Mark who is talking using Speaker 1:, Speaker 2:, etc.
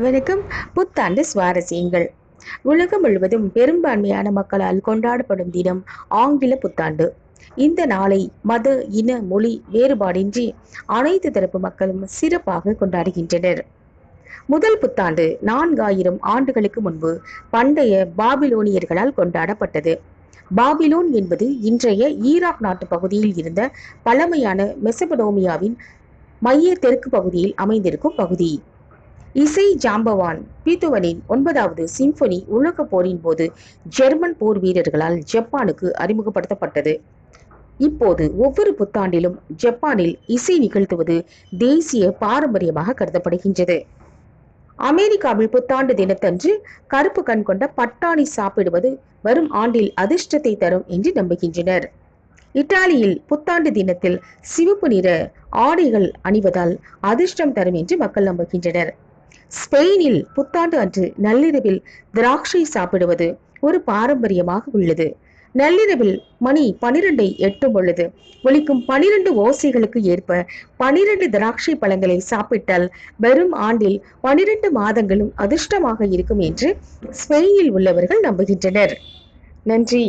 Speaker 1: வணக்கம். புத்தாண்டு சுவாரஸ்யங்கள். உலகம் முழுவதும் பெரும்பான்மையான மக்களால் கொண்டாடப்படும் தினம் ஆங்கில புத்தாண்டு. இந்த நாளை மத, இன, மொழி வேறுபாடின்றி அனைத்து தரப்பு மக்களும் சிறப்பாக கொண்டாடுகின்றனர். முதல் புத்தாண்டு 4000 ஆண்டுகளுக்கு முன்பு பண்டைய பாபிலோனியர்களால் கொண்டாடப்பட்டது. பாபிலோன் என்பது இன்றைய ஈராக் நாட்டு பகுதியில் இருந்த பழமையான மெசபடோமியாவின் மைய தெற்கு பகுதியில் அமைந்திருக்கும் பகுதி. இசை ஜாம்பவான் பீத்தோவனின் 9வது சிம்பொனி உலக போரின் போது ஜெர்மன் போர் வீரர்களால் ஜப்பானுக்கு அறிமுகப்படுத்தப்பட்டது. இப்போது ஒவ்வொரு புத்தாண்டிலும் ஜப்பானில் இசை நிகழ்த்துவது தேசிய பாரம்பரியமாக கருதப்படுகின்றது. அமெரிக்காவில் புத்தாண்டு தினத்தன்று கருப்பு கண் கொண்ட பட்டாணி சாப்பிடுவது வரும் ஆண்டில் அதிர்ஷ்டத்தை தரும் என்று நம்புகின்றனர். இத்தாலியில் புத்தாண்டு தினத்தில் சிவப்பு நிற ஆடைகள் அணிவதால் அதிர்ஷ்டம் தரும் என்று மக்கள் நம்புகின்றனர். ஸ்பெயினில் புத்தாண்டு அன்று நள்ளிரவில் திராட்சை சாப்பிடுவது ஒரு பாரம்பரியமாக உள்ளது. நள்ளிரவில் மணி 12 எட்டும் பொழுது ஒலிக்கும் 12 ஓசைகளுக்கு ஏற்ப 12 திராட்சை பழங்களை சாப்பிட்டால் வரும் ஆண்டில் 12 மாதங்களும் அதிர்ஷ்டமாக இருக்கும் என்று ஸ்பெயினில் உள்ளவர்கள் நம்புகின்றனர். நன்றி.